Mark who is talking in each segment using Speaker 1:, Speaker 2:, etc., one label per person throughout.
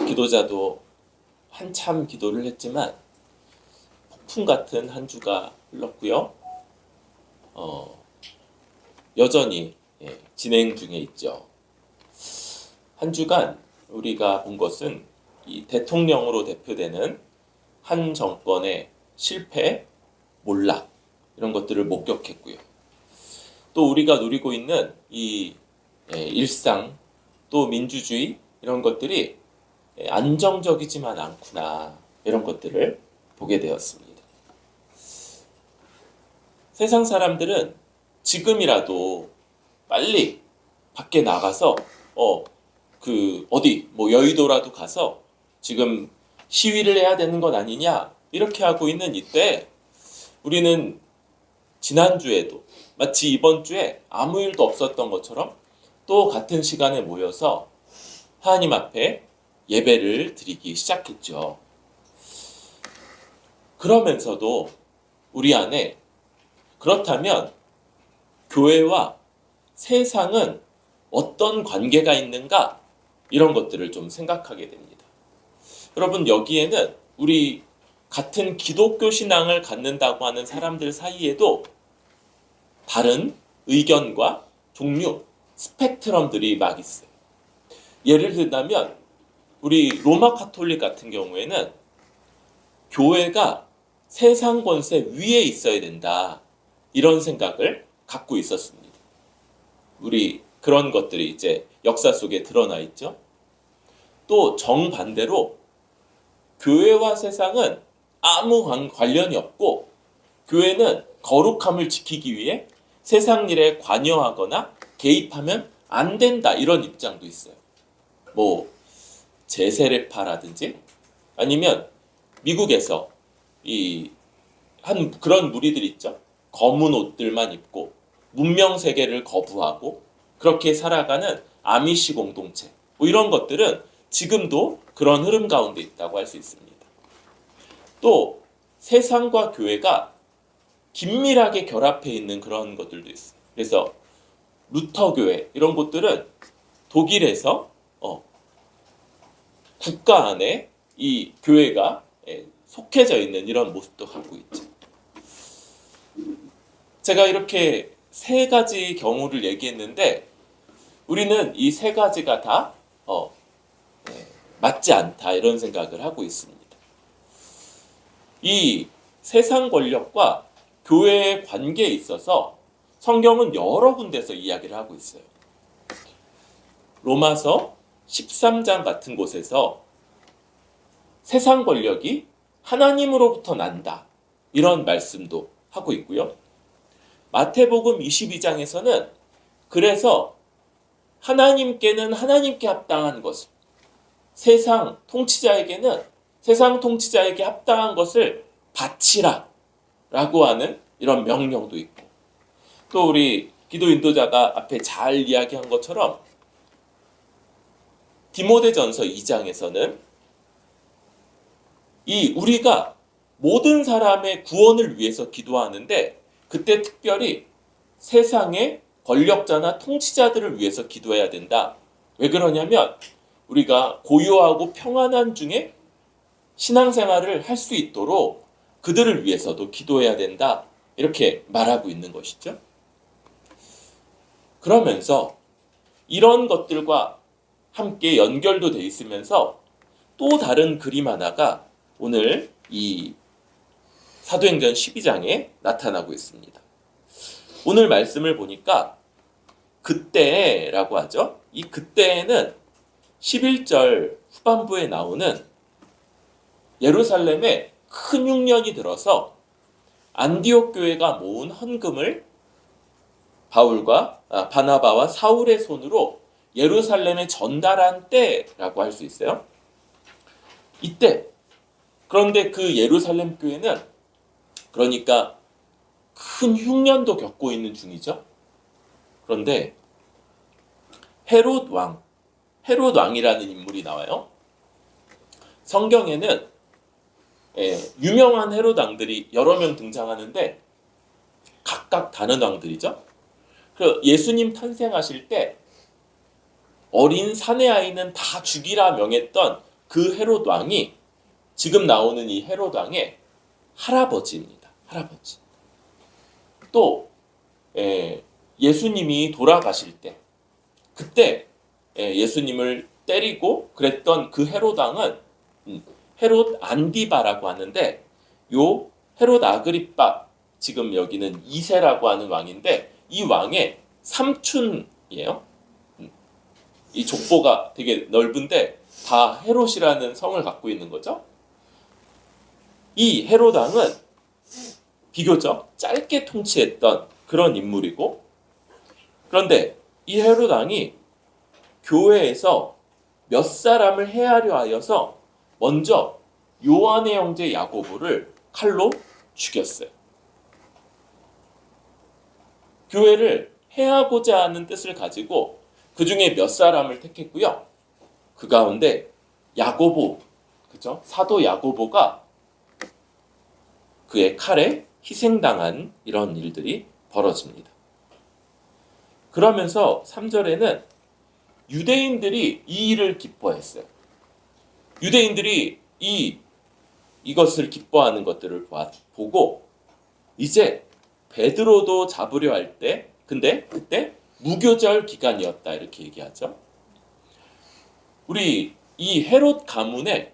Speaker 1: 기도자도 한참 기도를 했지만 폭풍 같은 한 주가 흘렀고요. 여전히 진행 중에 있죠. 한 주간 우리가 본 것은 이 대통령으로 대표되는 한 정권의 실패, 몰락 이런 것들을 목격했고요. 또 우리가 누리고 있는 이 일상 또 민주주의 이런 것들이 안정적이지만 않구나 이런 것들을 보게 되었습니다. 세상 사람들은 지금이라도 빨리 밖에 나가서 어디 여의도라도 가서 지금 시위를 해야 되는 건 아니냐 이렇게 하고 있는 이때 우리는 지난주에도 마치 이번 주에 아무 일도 없었던 것처럼 또 같은 시간에 모여서 하나님 앞에 예배를 드리기 시작했죠. 그러면서도 우리 안에 그렇다면 교회와 세상은 어떤 관계가 있는가 이런 것들을 좀 생각하게 됩니다. 여러분 여기에는 우리 같은 기독교 신앙을 갖는다고 하는 사람들 사이에도 다른 의견과 종류, 스펙트럼들이 막 있어요. 예를 들자면 우리 로마 카톨릭 같은 경우에는 교회가 세상 권세 위에 있어야 된다 이런 생각을 갖고 있었습니다. 우리 그런 것들이 이제 역사 속에 드러나 있죠. 또 정반대로 교회와 세상은 아무 관련이 없고 교회는 거룩함을 지키기 위해 세상 일에 관여하거나 개입하면 안 된다 이런 입장도 있어요. 제세례파라든지 아니면 미국에서 한 그런 무리들 있죠. 검은 옷들만 입고 문명 세계를 거부하고 그렇게 살아가는 아미시 공동체 이런 것들은 지금도 그런 흐름 가운데 있다고 할 수 있습니다. 또 세상과 교회가 긴밀하게 결합해 있는 그런 것들도 있어요. 그래서 루터교회 이런 곳들은 독일에서 국가 안에 이 교회가 속해져 있는 이런 모습도 갖고 있죠. 제가 이렇게 세 가지 경우를 얘기했는데 우리는 이 세 가지가 다 맞지 않다 이런 생각을 하고 있습니다. 이 세상 권력과 교회의 관계에 있어서 성경은 여러 군데서 이야기를 하고 있어요. 로마서 13장 같은 곳에서 세상 권력이 하나님으로부터 난다 이런 말씀도 하고 있고요. 마태복음 22장에서는 그래서 하나님께는 하나님께 합당한 것을 세상 통치자에게는 세상 통치자에게 합당한 것을 바치라 라고 하는 이런 명령도 있고 또 우리 기도 인도자가 앞에 잘 이야기한 것처럼 디모데전서 2장에서는 우리가 모든 사람의 구원을 위해서 기도하는데 그때 특별히 세상의 권력자나 통치자들을 위해서 기도해야 된다. 왜 그러냐면 우리가 고요하고 평안한 중에 신앙생활을 할 수 있도록 그들을 위해서도 기도해야 된다. 이렇게 말하고 있는 것이죠. 그러면서 이런 것들과 함께 연결도 돼 있으면서 또 다른 그림 하나가 오늘 이 사도행전 12장에 나타나고 있습니다. 오늘 말씀을 보니까 그때라고 하죠. 이 그때에는 11절 후반부에 나오는 예루살렘에 큰 흉년이 들어서 안디옥 교회가 모은 헌금을 바나바와 사울의 손으로 예루살렘에 전달한 때라고 할 수 있어요. 이때 그런데 그 예루살렘 교회는 그러니까 큰 흉년도 겪고 있는 중이죠. 그런데 헤롯 왕이라는 인물이 나와요. 성경에는 유명한 헤롯 왕들이 여러 명 등장하는데 각각 다른 왕들이죠. 그 예수님 탄생하실 때 어린 사내 아이는 다 죽이라 명했던 그 헤롯 왕이 지금 나오는 이 헤롯 왕의 할아버지입니다. 할아버지. 또 예수님이 돌아가실 때 그때 예수님을 때리고 그랬던 그 헤롯 왕은 헤롯 안디바라고 하는데 요 헤롯 아그리빠 지금 여기는 2세라고 하는 왕인데 이 왕의 삼촌이에요. 이 족보가 되게 넓은데 다 헤롯이라는 성을 갖고 있는 거죠. 이 헤롯 왕은 비교적 짧게 통치했던 그런 인물이고 그런데 이 헤롯 왕이 교회에서 몇 사람을 해하려 하여서 먼저 요한의 형제 야고보를 칼로 죽였어요. 교회를 해하고자 하는 뜻을 가지고 그 중에 몇 사람을 택했고요. 그 가운데 야고보, 그죠? 사도 야고보가 그의 칼에 희생당한 이런 일들이 벌어집니다. 그러면서 3절에는 유대인들이 이 일을 기뻐했어요. 유대인들이 이것을 기뻐하는 것들을 보고 이제 베드로도 잡으려 할 때 근데 그때 무교절 기간이었다 이렇게 얘기하죠. 우리 이 헤롯 가문이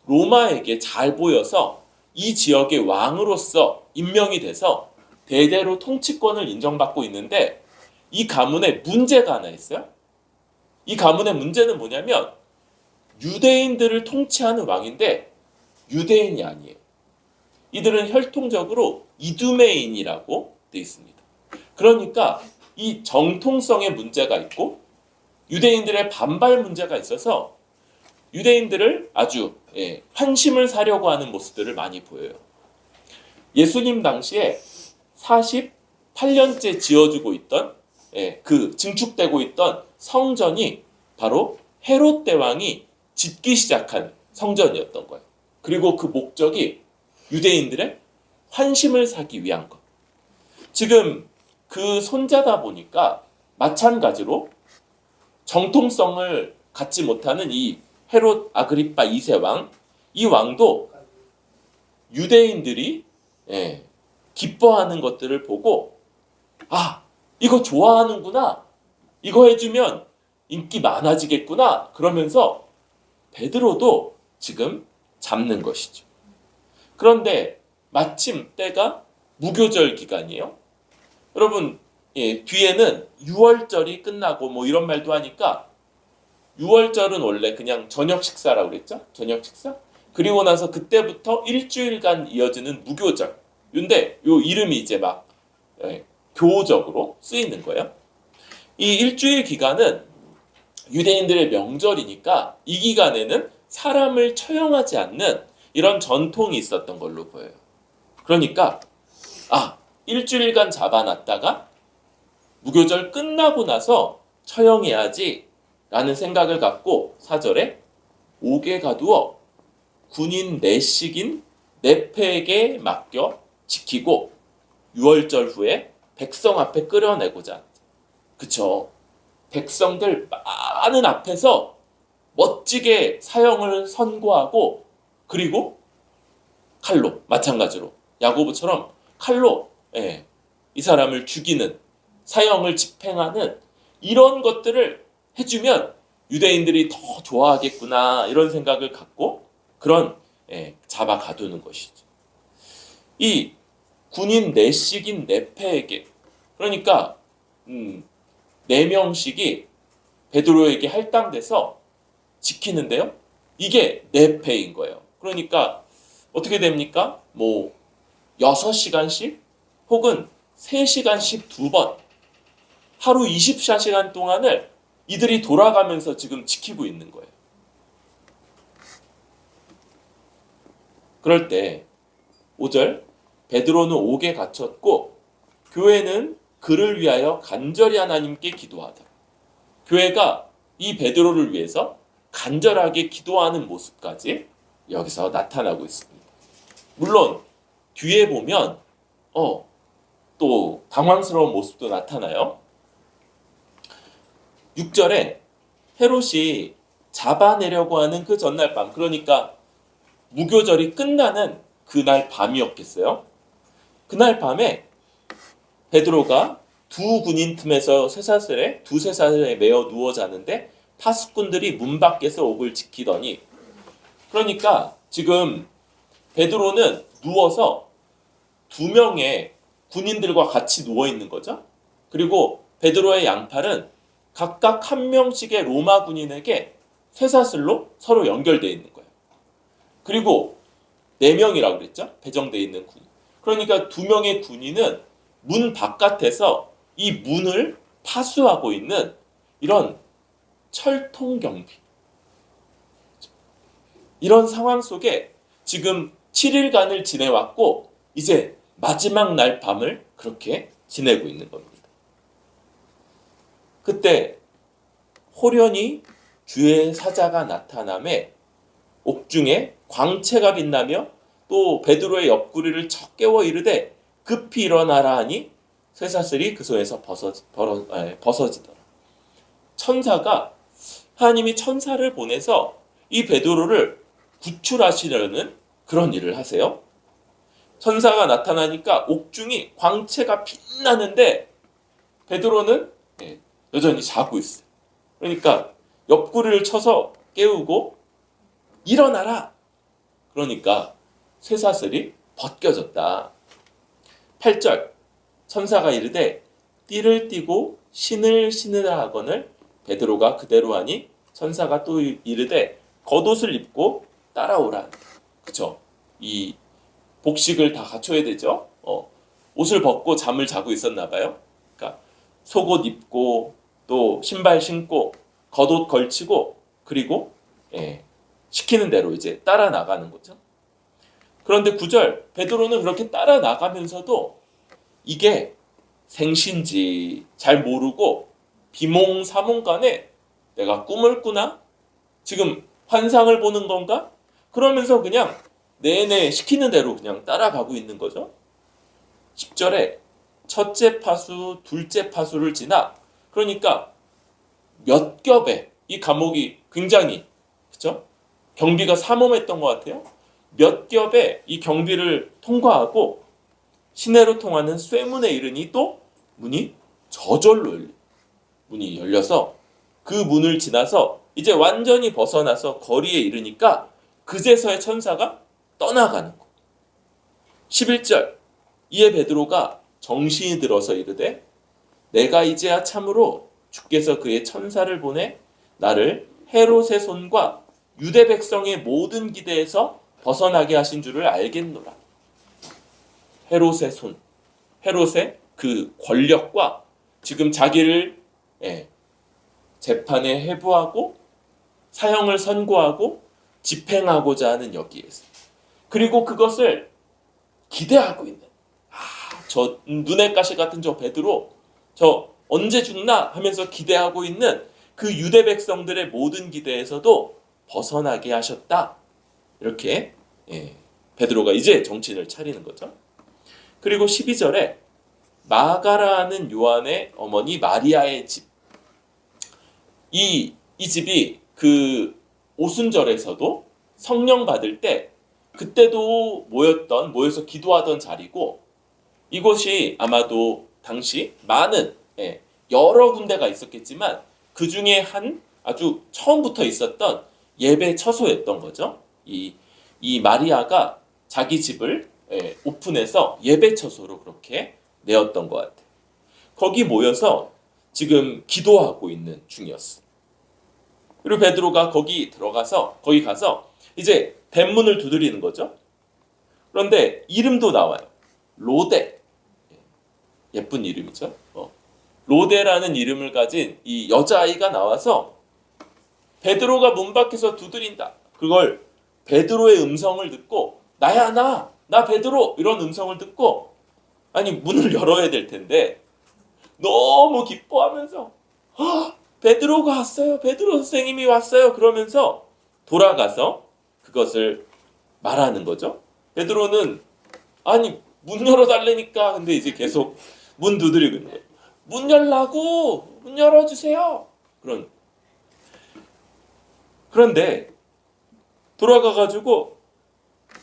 Speaker 1: 로마에게 잘 보여서 이 지역의 왕으로서 임명이 돼서 대대로 통치권을 인정받고 있는데 이 가문에 문제가 하나 있어요. 이 가문의 문제는 뭐냐면 유대인들을 통치하는 왕인데 유대인이 아니에요. 이들은 혈통적으로 이두메인이라고 되어 있습니다. 그러니까 이 정통성에 문제가 있고 유대인들의 반발 문제가 있어서 유대인들을 아주 환심을 사려고 하는 모습들을 많이 보여요. 예수님 당시에 48년째 지어주고 있던 그 증축되고 있던 성전이 바로 헤롯 대왕이 짓기 시작한 성전이었던 거예요. 그리고 그 목적이 유대인들의 환심을 사기 위한 것. 지금 그 손자다 보니까 마찬가지로 정통성을 갖지 못하는 이 헤롯 아그리빠 2세 왕, 이 왕도 유대인들이 기뻐하는 것들을 보고 아, 이거 좋아하는구나. 이거 해주면 인기 많아지겠구나. 그러면서 베드로도 지금 잡는 것이죠. 그런데 마침 때가 무교절 기간이에요. 여러분, 뒤에는 유월절이 끝나고 뭐 이런 말도 하니까 유월절은 원래 그냥 저녁 식사라고 그랬죠? 저녁 식사? 그리고 나서 그때부터 일주일간 이어지는 무교절. 근데 요 이름이 이제 막 교적으로 쓰이는 거예요. 이 일주일 기간은 유대인들의 명절이니까 이 기간에는 사람을 처형하지 않는 이런 전통이 있었던 걸로 보여요. 그러니까 일주일간 잡아놨다가 무교절 끝나고 나서 처형해야지 라는 생각을 갖고 4절에 옥에 가두어 군인 내식인 네페에게 맡겨 지키고 유월절 후에 백성 앞에 끌어내고자. 그쵸? 백성들 많은 앞에서 멋지게 사형을 선고하고 그리고 칼로 마찬가지로 야고보처럼 칼로 이 사람을 죽이는 사형을 집행하는 이런 것들을 해주면 유대인들이 더 좋아하겠구나 이런 생각을 갖고 그런 잡아 가두는 것이죠. 이 군인 내식인 네페에게 그러니까 4명씩이 베드로에게 할당돼서 지키는데요. 이게 네페인 거예요. 그러니까 어떻게 됩니까? 뭐 6시간씩 혹은 3시간씩 2번 하루 24시간 동안을 이들이 돌아가면서 지금 지키고 있는 거예요. 그럴 때 5절 베드로는 옥에 갇혔고 교회는 그를 위하여 간절히 하나님께 기도하더라. 교회가 이 베드로를 위해서 간절하게 기도하는 모습까지 여기서 나타나고 있습니다. 물론 뒤에 보면 또 당황스러운 모습도 나타나요. 6절에 헤롯이 잡아내려고 하는 그 전날 밤, 그러니까 무교절이 끝나는 그날 밤이었겠어요. 그날 밤에 베드로가 두 군인 틈에서 두 쇠사슬에 매어 누워 자는데 파수꾼들이 문 밖에서 옥을 지키더니, 그러니까 지금 베드로는 누워서 두 명의 군인들과 같이 누워 있는 거죠. 그리고 베드로의 양팔은 각각 한 명씩의 로마 군인에게 쇠사슬로 서로 연결되어 있는 거예요. 그리고 네 명이라고 그랬죠. 배정되어 있는 군인. 그러니까 두 명의 군인은 문 바깥에서 이 문을 파수하고 있는 이런 철통 경비. 이런 상황 속에 지금 7일간을 지내왔고 이제 마지막 날 밤을 그렇게 지내고 있는 겁니다. 그때 호련히 주의 사자가 나타남에 옥중에 광채가 빛나며 또 베드로의 옆구리를 척 깨워 이르되 급히 일어나라 하니 쇠사슬이 그 손에서 벗어지더라. 천사가, 하나님이 천사를 보내서 이 베드로를 구출하시려는 그런 일을 하세요. 천사가 나타나니까 옥중이 광채가 빛나는데 베드로는 여전히 자고 있어요. 그러니까 옆구리를 쳐서 깨우고 일어나라. 그러니까 쇠사슬이 벗겨졌다. 8절 천사가 이르되 띠를 띠고 신을 신으라 하거늘 베드로가 그대로 하니 천사가 또 이르되 겉옷을 입고 따라오라. 그쵸? 이 복식을 다 갖춰야 되죠. 옷을 벗고 잠을 자고 있었나 봐요. 그러니까 속옷 입고 또 신발 신고 겉옷 걸치고 그리고 시키는 대로 이제 따라 나가는 거죠. 그런데 9절 베드로는 그렇게 따라 나가면서도 이게 생신지 잘 모르고 비몽사몽간에 내가 꿈을 꾸나? 지금 환상을 보는 건가? 그러면서 그냥 내내 시키는 대로 그냥 따라가고 있는 거죠. 10절에 첫째 파수, 둘째 파수를 지나, 그러니까 몇 겹의 이 감옥이 굉장히, 그죠? 경비가 삼엄했던 것 같아요. 몇 겹의 이 경비를 통과하고 시내로 통하는 쇠문에 이르니 또 문이 저절로 문이 열려서 그 문을 지나서 이제 완전히 벗어나서 거리에 이르니까 그제서야 천사가 떠나가는 거. 11절 이에 베드로가 정신이 들어서 이르되 내가 이제야 참으로 주께서 그의 천사를 보내 나를 헤롯의 손과 유대 백성의 모든 기대에서 벗어나게 하신 줄을 알겠노라. 헤롯의 손, 헤롯의 그 권력과 지금 자기를 재판에 해부하고 사형을 선고하고 집행하고자 하는 여기에서, 그리고 그것을 기대하고 있는 저 눈의 가시 같은 저 베드로, 저 언제 죽나 하면서 기대하고 있는 그 유대 백성들의 모든 기대에서도 벗어나게 하셨다. 이렇게 베드로가 이제 정신을 차리는 거죠. 그리고 12절에 마가라는 요한의 어머니 마리아의 집, 이 집이 그 오순절에서도 성령 받을 때 그때도 모여서 기도하던 자리고, 이곳이 아마도 당시 많은 여러 군데가 있었겠지만 그 중에 한 아주 처음부터 있었던 예배 처소였던 거죠. 이 마리아가 자기 집을 오픈해서 예배 처소로 그렇게 내었던 것 같아요. 거기 모여서 지금 기도하고 있는 중이었어. 그리고 베드로가 거기 가서 이제 뱃문을 두드리는 거죠. 그런데 이름도 나와요. 로데. 예쁜 이름이죠. 로데라는 이름을 가진 이 여자아이가 나와서 베드로가 문 밖에서 두드린다. 그걸 베드로의 음성을 듣고 나야 나 베드로 이런 음성을 듣고, 아니 문을 열어야 될 텐데 너무 기뻐하면서 베드로가 왔어요. 베드로 선생님이 왔어요. 그러면서 돌아가서 그것을 말하는 거죠. 베드로는 아니 문 열어달라니까. 근데 이제 계속 문 두드리고 있는 거예요. 문 열라고, 문 열어주세요. 그런 그런데 돌아가가지고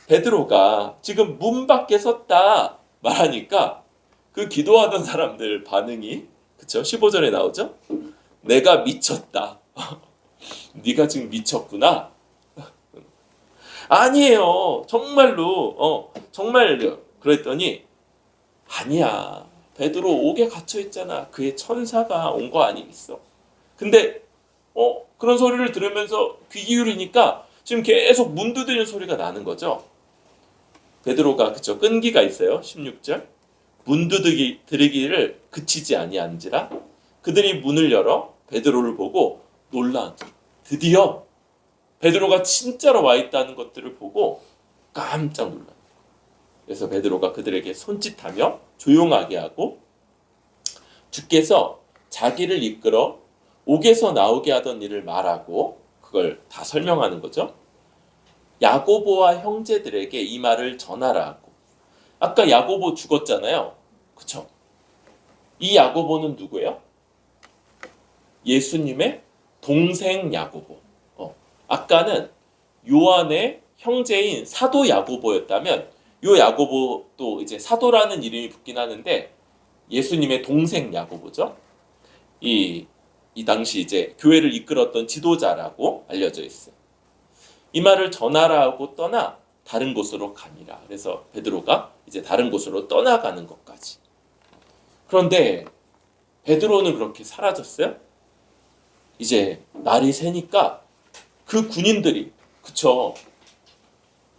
Speaker 1: 베드로가 지금 문 밖에 섰다 말하니까 그 기도하던 사람들 반응이, 그쵸? 15절에 나오죠? 내가 미쳤다. 네가 지금 미쳤구나. 아니에요. 정말로 정말요. 그랬더니 아니야. 베드로 옥에 갇혀 있잖아. 그의 천사가 온 거 아니겠어? 근데 그런 소리를 들으면서 귀 기울이니까 지금 계속 문 두드리는 소리가 나는 거죠. 베드로가, 그쵸, 끈기가 있어요. 16절. 문 두드리기를 그치지 아니한지라 그들이 문을 열어 베드로를 보고 놀란. 드디어 베드로가 진짜로 와 있다는 것들을 보고 깜짝 놀란. 그래서 베드로가 그들에게 손짓하며 조용하게 하고 주께서 자기를 이끌어 옥에서 나오게 하던 일을 말하고 그걸 다 설명하는 거죠. 야고보와 형제들에게 이 말을 전하라 하고. 아까 야고보 죽었잖아요. 그쵸? 이 야고보는 누구예요? 예수님의 동생 야고보. 아까는 요한의 형제인 사도 야고보였다면 요 야고보도 이제 사도라는 이름이 붙긴 하는데 예수님의 동생 야고보죠. 이 당시 이제 교회를 이끌었던 지도자라고 알려져 있어요. 이 말을 전하라 하고 떠나 다른 곳으로 가니라. 그래서 베드로가 이제 다른 곳으로 떠나가는 것까지. 그런데 베드로는 그렇게 사라졌어요? 이제 날이 새니까 그 군인들이, 그쵸,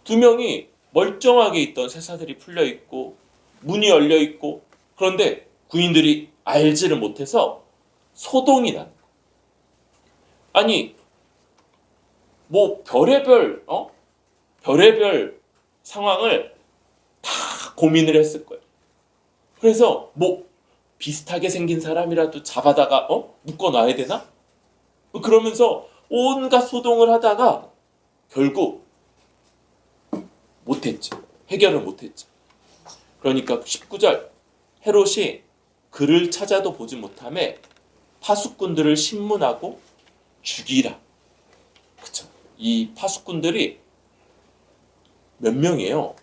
Speaker 1: 2명이 멀쩡하게 있던 쇠사들이 풀려 있고 문이 열려 있고, 그런데 군인들이 알지를 못해서 소동이 나는 거예요. 아니 뭐 별의별 상황을 다 고민을 했을 거예요. 그래서 뭐 비슷하게 생긴 사람이라도 잡아다가 묶어놔야 되나? 그러면서 온갖 소동을 하다가 결국 못했죠. 해결을 못했죠. 그러니까 19절, 헤롯이 그를 찾아도 보지 못하며 파수꾼들을 신문하고 죽이라. 그쵸? 이 파수꾼들이 몇 명이에요?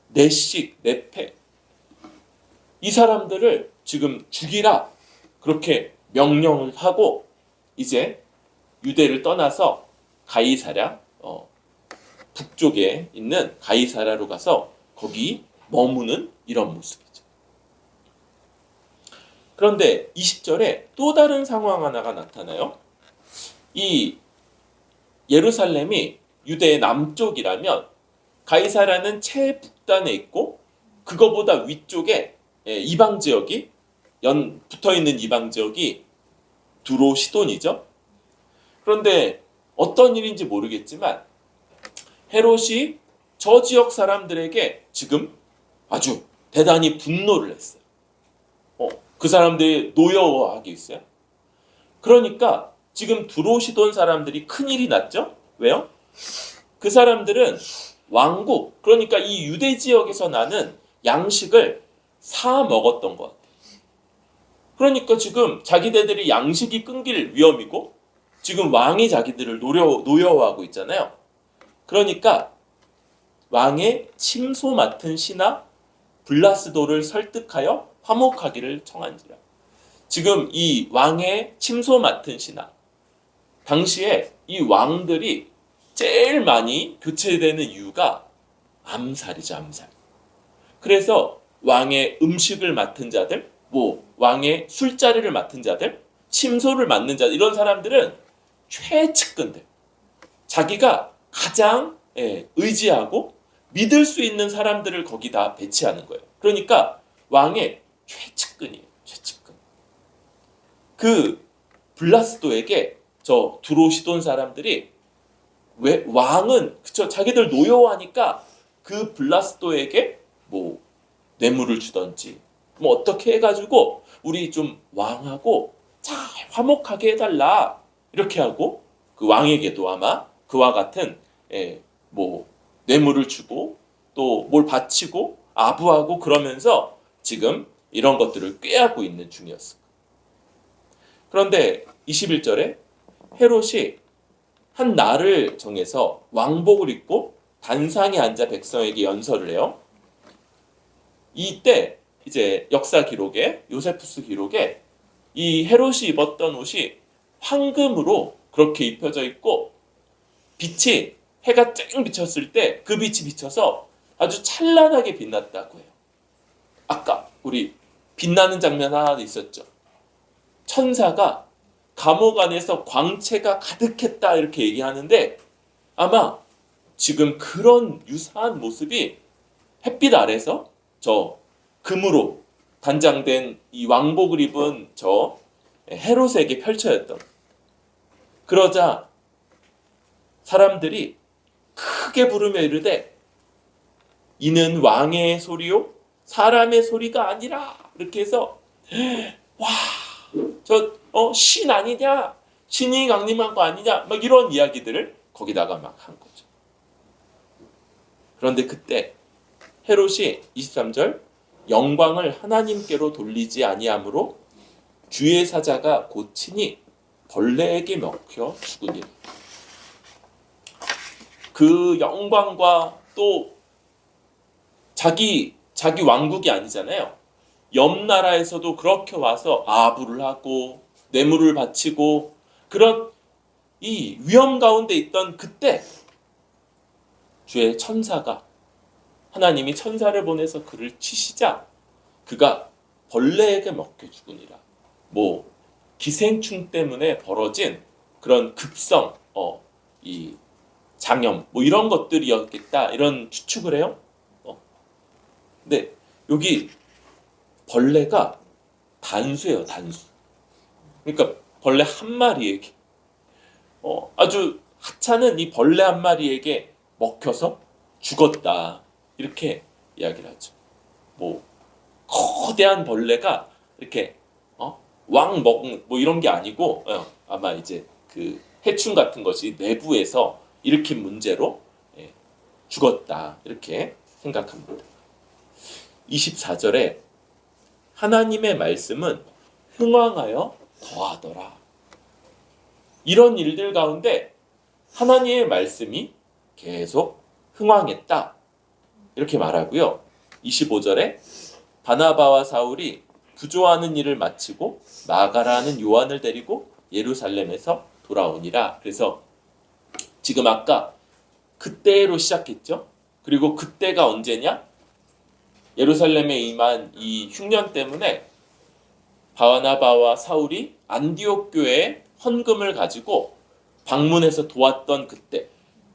Speaker 1: 넷씩, 넷패. 이 사람들을 지금 죽이라. 그렇게 명령을 하고 이제 유대를 떠나서 가이사랴, 북쪽에 있는 가이사랴로 가서 거기 머무는 이런 모습이죠. 그런데 20절에 또 다른 상황 하나가 나타나요. 이 예루살렘이 유대의 남쪽이라면 가이사랴는 최북단에 있고 그거보다 위쪽에 이방 지역이 붙어있는 이방 지역이 두로 시돈이죠. 그런데 어떤 일인지 모르겠지만 헤롯이 저 지역 사람들에게 지금 아주 대단히 분노를 했어요. 그 사람들이 노여워하게 있어요. 그러니까 지금 두로시돈 사람들이 큰일이 났죠. 왜요? 그 사람들은 왕국, 그러니까 이 유대 지역에서 나는 양식을 사 먹었던 것 같아요. 그러니까 지금 자기네들이 양식이 끊길 위험이고 지금 왕이 자기들을 노여워하고 있잖아요. 그러니까 왕의 침소 맡은 신하 블라스도를 설득하여 화목하기를 청한지라. 지금 이 왕의 침소 맡은 신하, 당시에 이 왕들이 제일 많이 교체되는 이유가 암살이죠, 암살. 그래서 왕의 음식을 맡은 자들, 왕의 술자리를 맡은 자들, 침소를 맡는 자들, 이런 사람들은 최측근들, 자기가 가장 의지하고 믿을 수 있는 사람들을 거기다 배치하는 거예요. 그러니까 왕의 최측근이에요. 최측근. 그 블라스도에게 저 두로시돈 사람들이 왜 왕은 그쵸, 자기들 노여워하니까 그 블라스도에게 뇌물을 주던지 어떻게 해가지고 우리 좀 왕하고 잘 화목하게 해달라 이렇게 하고 그 왕에게도 아마 그와 같은 뇌물을 주고 또 뭘 바치고 아부하고 그러면서 지금 이런 것들을 꾀하고 있는 중이었습니다. 그런데 21절에 헤롯이 한 날을 정해서 왕복을 입고 단상에 앉아 백성에게 연설을 해요. 이때 이제 역사 기록에, 요세푸스 기록에 이 헤롯이 입었던 옷이 황금으로 그렇게 입혀져 있고, 빛이, 해가 쨍 비쳤을 때 그 빛이 비쳐서 아주 찬란하게 빛났다고 해요. 아까 우리 빛나는 장면 하나 있었죠. 천사가 감옥 안에서 광채가 가득했다 이렇게 얘기하는데, 아마 지금 그런 유사한 모습이 햇빛 아래서 저 금으로 단장된 이 왕복을 입은 저 헤롯에게 펼쳐졌던. 그러자 사람들이 크게 부르며 이르되 이는 왕의 소리요 사람의 소리가 아니라, 이렇게 해서 와, 저 신 아니냐, 신이 강림한 거 아니냐, 막 이런 이야기들을 거기다가 막 한 거죠. 그런데 그때 헤롯이 23절 영광을 하나님께로 돌리지 아니하므로 주의 사자가 고치니 벌레에게 먹혀 죽으니라. 그 영광과 또 자기 왕국이 아니잖아요. 옆 나라에서도 그렇게 와서 아부를 하고 뇌물을 바치고 그런 이 위험 가운데 있던 그때 주의 천사가, 하나님이 천사를 보내서 그를 치시자 그가 벌레에게 먹혀 죽으니라. 뭐 기생충 때문에 벌어진 그런 급성 이 장염 뭐 이런 것들이었겠다, 이런 추측을 해요. 근데 여기 벌레가 단수예요, 단수. 그러니까 벌레 한 마리에게 아주 하찮은 이 벌레 한 마리에게 먹혀서 죽었다, 이렇게 이야기를 하죠. 뭐 거대한 벌레가 이렇게 왕 먹은 뭐 이런 게 아니고 아마 이제 그 해충 같은 것이 내부에서 일으킨 문제로 죽었다, 이렇게 생각합니다. 24절에 하나님의 말씀은 흥왕하여 더하더라. 이런 일들 가운데 하나님의 말씀이 계속 흥왕했다, 이렇게 말하고요. 25절에 바나바와 사울이 부조하는 일을 마치고 마가라는 요한을 데리고 예루살렘에서 돌아오니라. 그래서 지금 아까 그때로 시작했죠. 그리고 그때가 언제냐? 예루살렘에 임한 이 흉년 때문에 바나바와 사울이 안디옥 교회에 헌금을 가지고 방문해서 도왔던 그때,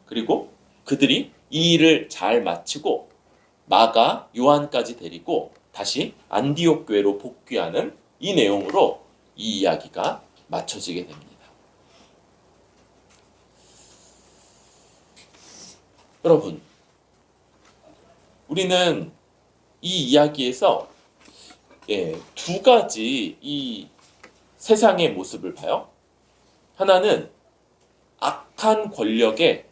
Speaker 1: 그리고 그들이 이 일을 잘 마치고 마가, 요한까지 데리고 다시 안디옥 교회로 복귀하는 이 내용으로 이 이야기가 맞춰지게 됩니다. 여러분, 우리는 이 이야기에서 두 가지 이 세상의 모습을 봐요. 하나는 악한 권력의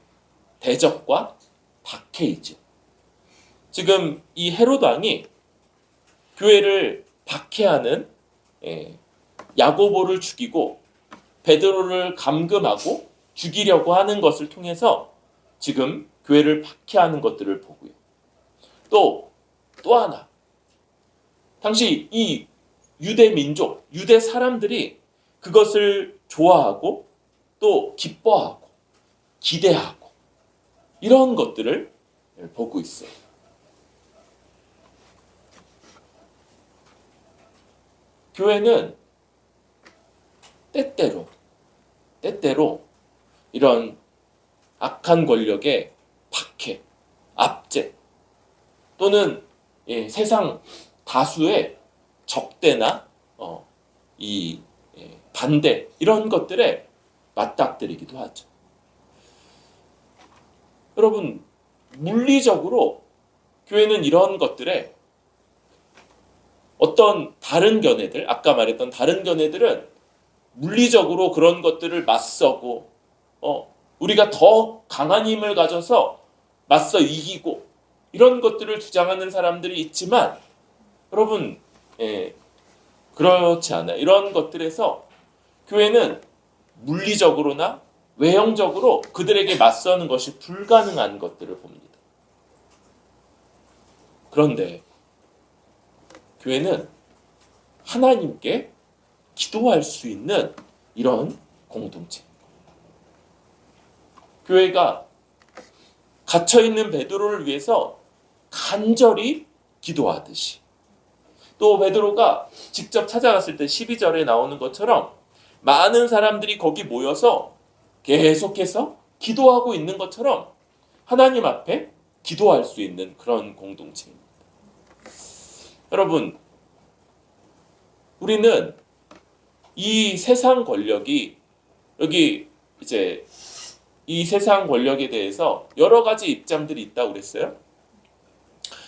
Speaker 1: 대적과 박해이죠. 지금 이 헤롯 왕이 교회를 박해하는 야고보를 죽이고 베드로를 감금하고 죽이려고 하는 것을 통해서 지금 교회를 박해하는 것들을 보고요. 또 하나, 당시 이 유대 민족, 유대 사람들이 그것을 좋아하고 또 기뻐하고 기대하고 이런 것들을 보고 있어요. 교회는 때때로 이런 악한 권력의 박해, 압제 또는 세상 다수의 적대나 이 반대 이런 것들에 맞닥뜨리기도 하죠. 여러분, 물리적으로 교회는 이런 것들에 어떤 다른 견해들, 아까 말했던 다른 견해들은 물리적으로 그런 것들을 맞서고 우리가 더 강한 힘을 가져서 맞서 이기고 이런 것들을 주장하는 사람들이 있지만, 여러분, 그렇지 않아요. 이런 것들에서 교회는 물리적으로나 외형적으로 그들에게 맞서는 것이 불가능한 것들을 봅니다. 그런데 교회는 하나님께 기도할 수 있는 이런 공동체. 교회가 갇혀있는 베드로를 위해서 간절히 기도하듯이, 또 베드로가 직접 찾아갔을 때 12절에 나오는 것처럼 많은 사람들이 거기 모여서 계속해서 기도하고 있는 것처럼 하나님 앞에 기도할 수 있는 그런 공동체입니다. 여러분, 우리는 이 세상 권력이, 여기 이제 이 세상 권력에 대해서 여러 가지 입장들이 있다고 그랬어요.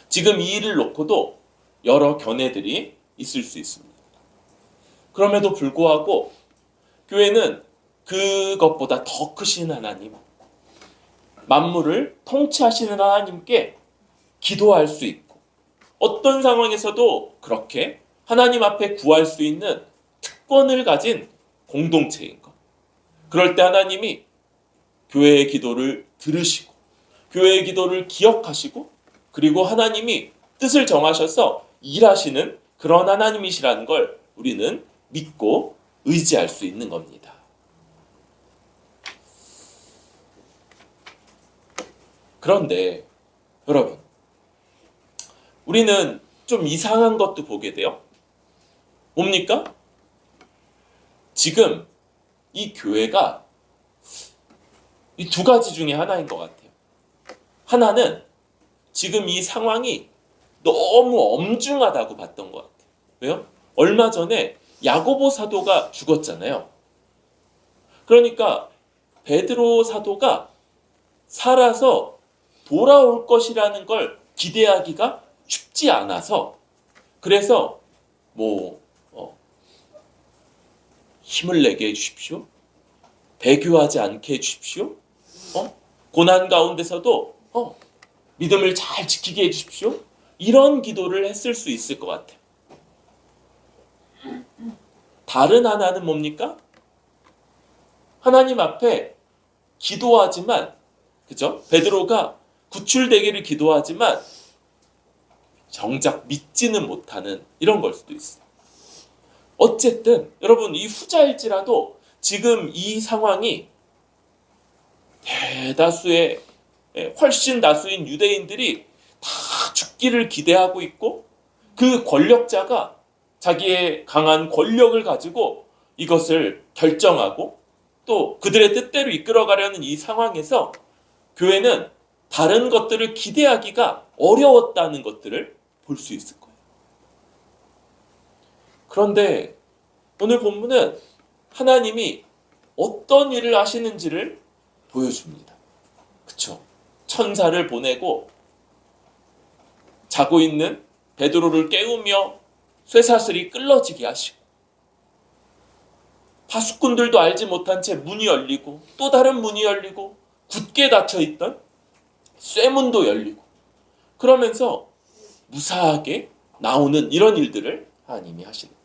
Speaker 1: 지금 이 일을 놓고도 여러 견해들이 있을 수 있습니다. 그럼에도 불구하고 교회는 그것보다 더 크신 하나님, 만물을 통치하시는 하나님께 기도할 수 있고, 어떤 상황에서도 그렇게 하나님 앞에 구할 수 있는 특권을 가진 공동체인 것. 그럴 때 하나님이 교회의 기도를 들으시고, 교회의 기도를 기억하시고, 그리고 하나님이 뜻을 정하셔서 일하시는 그런 하나님이시라는 걸 우리는 믿고 의지할 수 있는 겁니다. 그런데 여러분, 우리는 좀 이상한 것도 보게 돼요. 뭡니까? 지금 이 교회가 이 두 가지 중에 하나인 것 같아요. 하나는 지금 이 상황이 너무 엄중하다고 봤던 것 같아요. 왜요? 얼마 전에 야고보 사도가 죽었잖아요. 그러니까 베드로 사도가 살아서 돌아올 것이라는 걸 기대하기가 쉽지 않아서, 그래서 힘을 내게 해주십시오, 배교하지 않게 해주십시오, 고난 가운데서도 믿음을 잘 지키게 해주십시오, 이런 기도를 했을 수 있을 것 같아요. 다른 하나는 뭡니까? 하나님 앞에 기도하지만, 그죠? 베드로가 구출되기를 기도하지만 정작 믿지는 못하는 이런 걸 수도 있어요. 어쨌든 여러분, 이 후자일지라도 지금 이 상황이 대다수의, 훨씬 다수인 유대인들이 다 죽기를 기대하고 있고, 그 권력자가 자기의 강한 권력을 가지고 이것을 결정하고 또 그들의 뜻대로 이끌어가려는 이 상황에서 교회는 다른 것들을 기대하기가 어려웠다는 것들을 볼 수 있을 거예요. 그런데 오늘 본문은 하나님이 어떤 일을 하시는지를 보여줍니다. 그쵸? 천사를 보내고 자고 있는 베드로를 깨우며 쇠사슬이 끌어지게 하시고, 파수꾼들도 알지 못한 채 문이 열리고 또 다른 문이 열리고 굳게 닫혀있던 쇠문도 열리고, 그러면서 무사하게 나오는 이런 일들을 하나님이 하시는 거예요.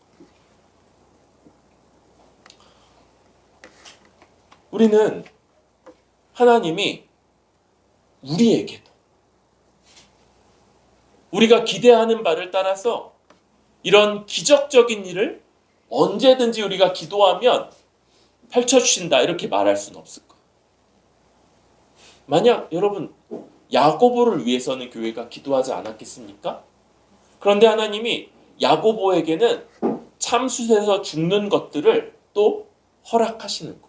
Speaker 1: 우리는 하나님이 우리에게도 우리가 기대하는 바를 따라서 이런 기적적인 일을 언제든지 우리가 기도하면 펼쳐주신다, 이렇게 말할 수는 없을 거예요. 만약 여러분, 야고보를 위해서는 교회가 기도하지 않았겠습니까? 그런데 하나님이 야고보에게는 참수에서 죽는 것들을 또 허락하시는 거예요.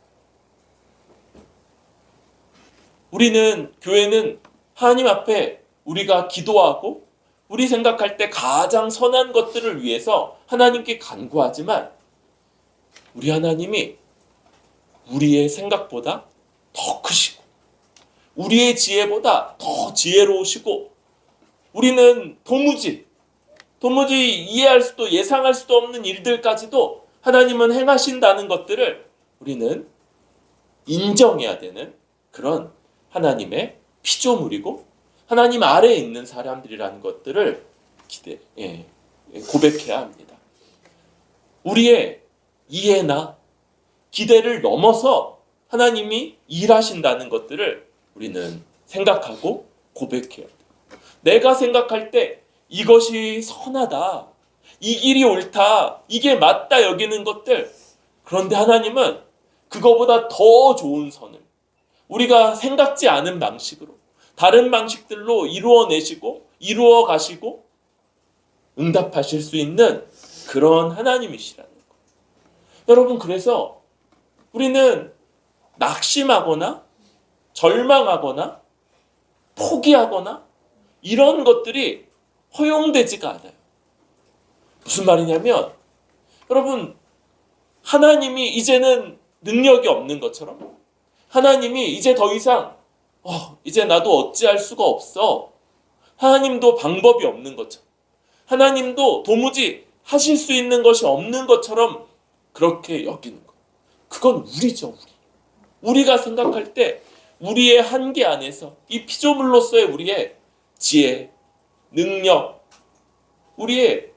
Speaker 1: 교회는 하나님 앞에 우리가 기도하고 우리 생각할 때 가장 선한 것들을 위해서 하나님께 간구하지만, 우리 하나님이 우리의 생각보다 더 크시고 우리의 지혜보다 더 지혜로우시고, 우리는 도무지 이해할 수도 예상할 수도 없는 일들까지도 하나님은 행하신다는 것들을 우리는 인정해야 되는 그런 하나님의 피조물이고 하나님 아래에 있는 사람들이라는 것들을 고백해야 합니다. 우리의 이해나 기대를 넘어서 하나님이 일하신다는 것들을 우리는 생각하고 고백해요. 내가 생각할 때 이것이 선하다, 이 길이 옳다, 이게 맞다 여기는 것들, 그런데 하나님은 그거보다 더 좋은 선을 우리가 생각지 않은 방식으로 다른 방식들로 이루어내시고 이루어 가시고 응답하실 수 있는 그런 하나님이시라는 거. 여러분, 그래서 우리는 낙심하거나 절망하거나 포기하거나 이런 것들이 허용되지가 않아요. 무슨 말이냐면, 여러분, 하나님이 이제는 능력이 없는 것처럼, 하나님이 이제 더 이상 이제 나도 어찌할 수가 없어, 하나님도 방법이 없는 것처럼, 하나님도 도무지 하실 수 있는 것이 없는 것처럼 그렇게 여기는 것. 그건 우리죠. 우리가 생각할 때 우리의 한계 안에서 이 피조물로서의 우리의 지혜, 능력, 우리의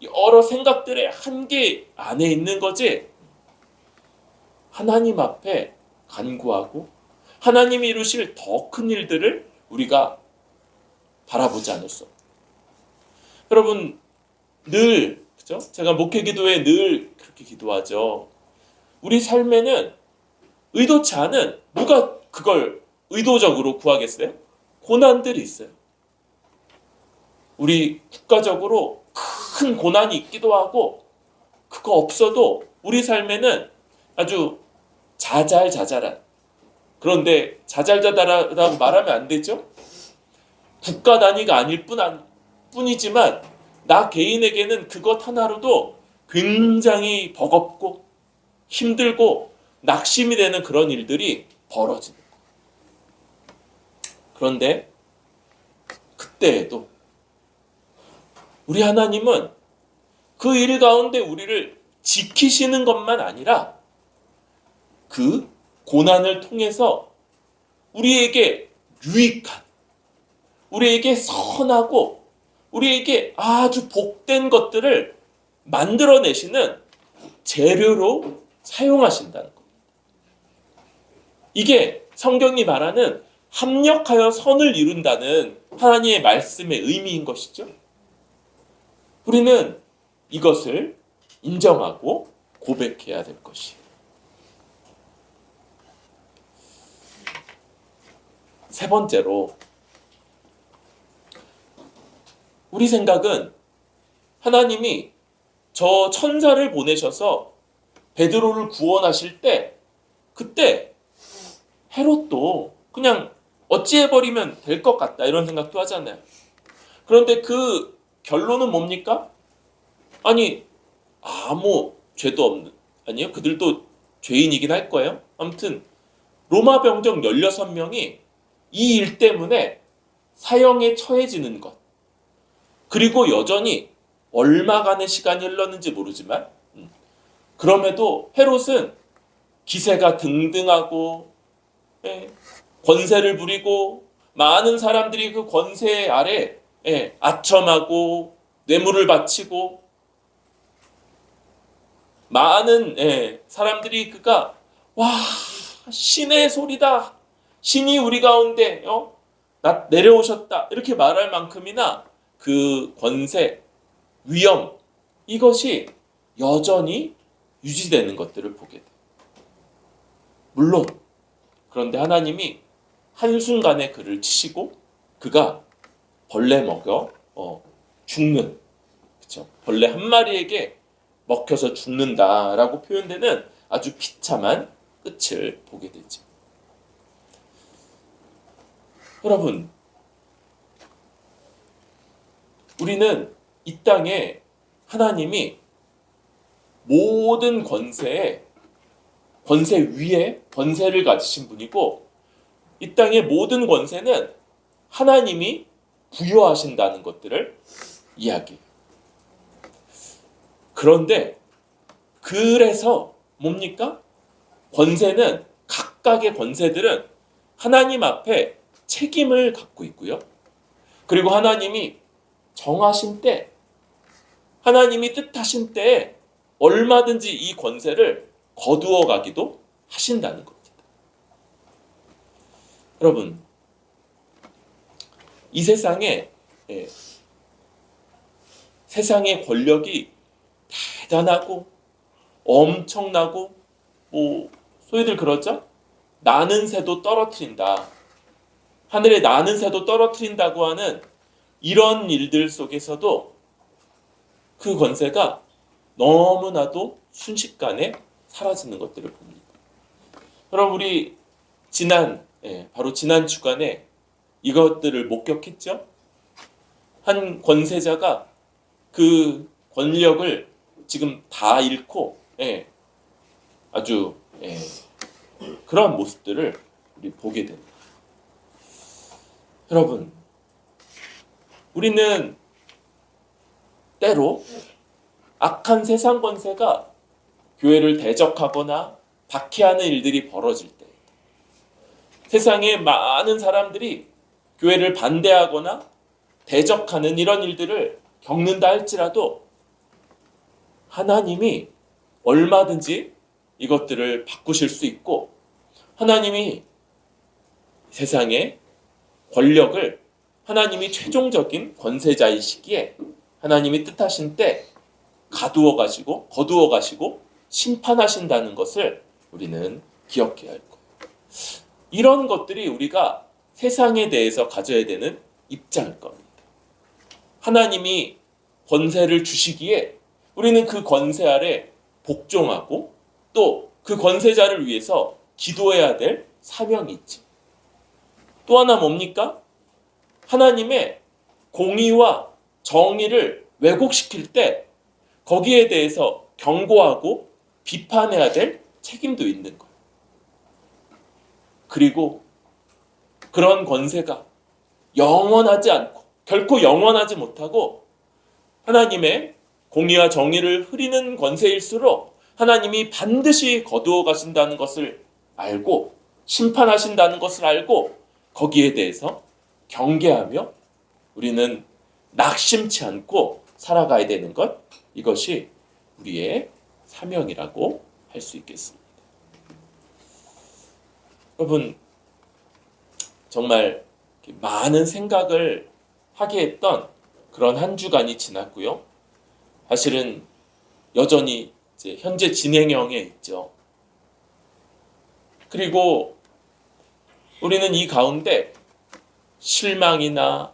Speaker 1: 여러 생각들의 한계 안에 있는 거지, 하나님 앞에 간구하고 하나님이 이루실 더 큰 일들을 우리가 바라보지 않을 수 없어요. 여러분, 늘, 그죠? 제가 목회 기도에 늘 그렇게 기도하죠. 우리 삶에는 의도치 않은, 누가 그걸 의도적으로 구하겠어요? 고난들이 있어요. 우리 국가적으로 큰 고난이 있기도 하고, 그거 없어도 우리 삶에는 아주 자잘자잘한, 그런데 자잘자잘하다고 말하면 안 되죠? 국가 단위가 아닐 뿐이지만 나 개인에게는 그것 하나로도 굉장히 버겁고 힘들고 낙심이 되는 그런 일들이 벌어지는 거예요. 그런데 그때에도 우리 하나님은 그 일 가운데 우리를 지키시는 것만 아니라 그 고난을 통해서 우리에게 유익한, 우리에게 선하고 우리에게 아주 복된 것들을 만들어내시는 재료로 사용하신다는 겁니다. 이게 성경이 말하는 합력하여 선을 이룬다는 하나님의 말씀의 의미인 것이죠. 우리는 이것을 인정하고 고백해야 될 것이에요. 세 번째로, 우리 생각은 하나님이 저 천사를 보내셔서 베드로를 구원하실 때, 그때 헤롯도 그냥 어찌해버리면 될 것 같다 이런 생각도 하잖아요. 그런데 그 결론은 뭡니까? 아니, 아무 죄도 없는, 아니요, 그들도 죄인이긴 할 거예요. 아무튼 로마 병정 16명이 이 일 때문에 사형에 처해지는 것, 그리고 여전히 얼마간의 시간이 흘렀는지 모르지만 그럼에도 헤롯은 기세가 등등하고 권세를 부리고 많은 사람들이 그 권세 아래 아첨하고 뇌물을 바치고 많은 사람들이 그가 와, 신의 소리다, 신이 우리 가운데 내려오셨다 이렇게 말할 만큼이나 그 권세, 위엄, 이것이 여전히 유지되는 것들을 보게 돼요. 물론 그런데 하나님이 한순간에 그를 치시고 그가 벌레 먹여 죽는, 그렇죠? 벌레 한 마리에게 먹혀서 죽는다라고 표현되는 아주 비참한 끝을 보게 되죠. 여러분, 우리는 이 땅에 하나님이 모든 권세 위에 권세를 가지신 분이고, 이 땅의 모든 권세는 하나님이 부여하신다는 것들을 이야기해요. 그런데 그래서 뭡니까? 권세는, 각각의 권세들은 하나님 앞에 책임을 갖고 있고요. 그리고 하나님이 정하신 때, 하나님이 뜻하신 때에 얼마든지 이 권세를 거두어 가기도 하신다는 것. 여러분, 이 세상에 예, 세상의 권력이 대단하고 엄청나고 소위들 그러죠? 나는 새도 떨어뜨린다. 하늘에 나는 새도 떨어뜨린다고 하는 이런 일들 속에서도 그 권세가 너무나도 순식간에 사라지는 것들을 봅니다. 그럼 우리 바로 지난 주간에 이것들을 목격했죠? 한 권세자가 그 권력을 지금 다 잃고 아주 그런 모습들을 우리 보게 됩니다. 여러분, 우리는 때로 악한 세상 권세가 교회를 대적하거나 박해하는 일들이 벌어질 때, 세상에 많은 사람들이 교회를 반대하거나 대적하는 이런 일들을 겪는다 할지라도 하나님이 얼마든지 이것들을 바꾸실 수 있고, 하나님이 세상의 권력을 하나님이 최종적인 권세자이시기에 하나님이 뜻하신 때 거두어 가시고 심판하신다는 것을 우리는 기억해야 할 거예요. 이런 것들이 우리가 세상에 대해서 가져야 되는 입장일 겁니다. 하나님이 권세를 주시기에 우리는 그 권세 아래 복종하고 또 그 권세자를 위해서 기도해야 될 사명이 있지. 또 하나 뭡니까? 하나님의 공의와 정의를 왜곡시킬 때 거기에 대해서 경고하고 비판해야 될 책임도 있는 거예요. 그리고 그런 권세가 영원하지 않고 결코 영원하지 못하고 하나님의 공의와 정의를 흐리는 권세일수록 하나님이 반드시 거두어 가신다는 것을 알고 심판하신다는 것을 알고 거기에 대해서 경계하며 우리는 낙심치 않고 살아가야 되는 것, 이것이 우리의 사명이라고 할 수 있겠습니다. 여러분, 정말 많은 생각을 하게 했던 그런 한 주간이 지났고요. 사실은 여전히 이제 현재 진행형에 있죠. 그리고 우리는 이 가운데 실망이나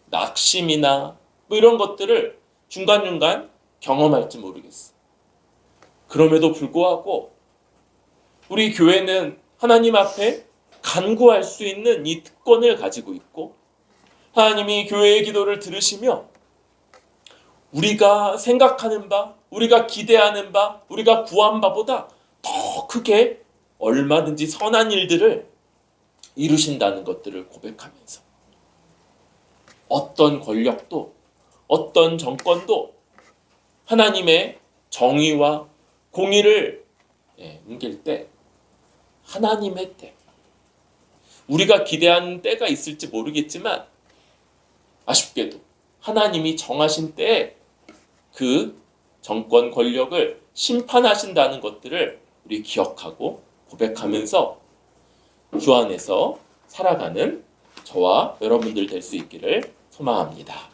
Speaker 1: 낙심이나 이런 것들을 중간중간 경험할지 모르겠어. 그럼에도 불구하고 우리 교회는 하나님 앞에 간구할 수 있는 이 특권을 가지고 있고, 하나님이 교회의 기도를 들으시며 우리가 생각하는 바, 우리가 기대하는 바, 우리가 구한 바보다 더 크게 얼마든지 선한 일들을 이루신다는 것들을 고백하면서 어떤 권력도 어떤 정권도 하나님의 정의와 공의를 옮길 때 하나님의 때, 우리가 기대하는 때가 있을지 모르겠지만 아쉽게도 하나님이 정하신 때에 그 정권 권력을 심판하신다는 것들을 우리 기억하고 고백하면서 주 안에서 살아가는 저와 여러분들 될 수 있기를 소망합니다.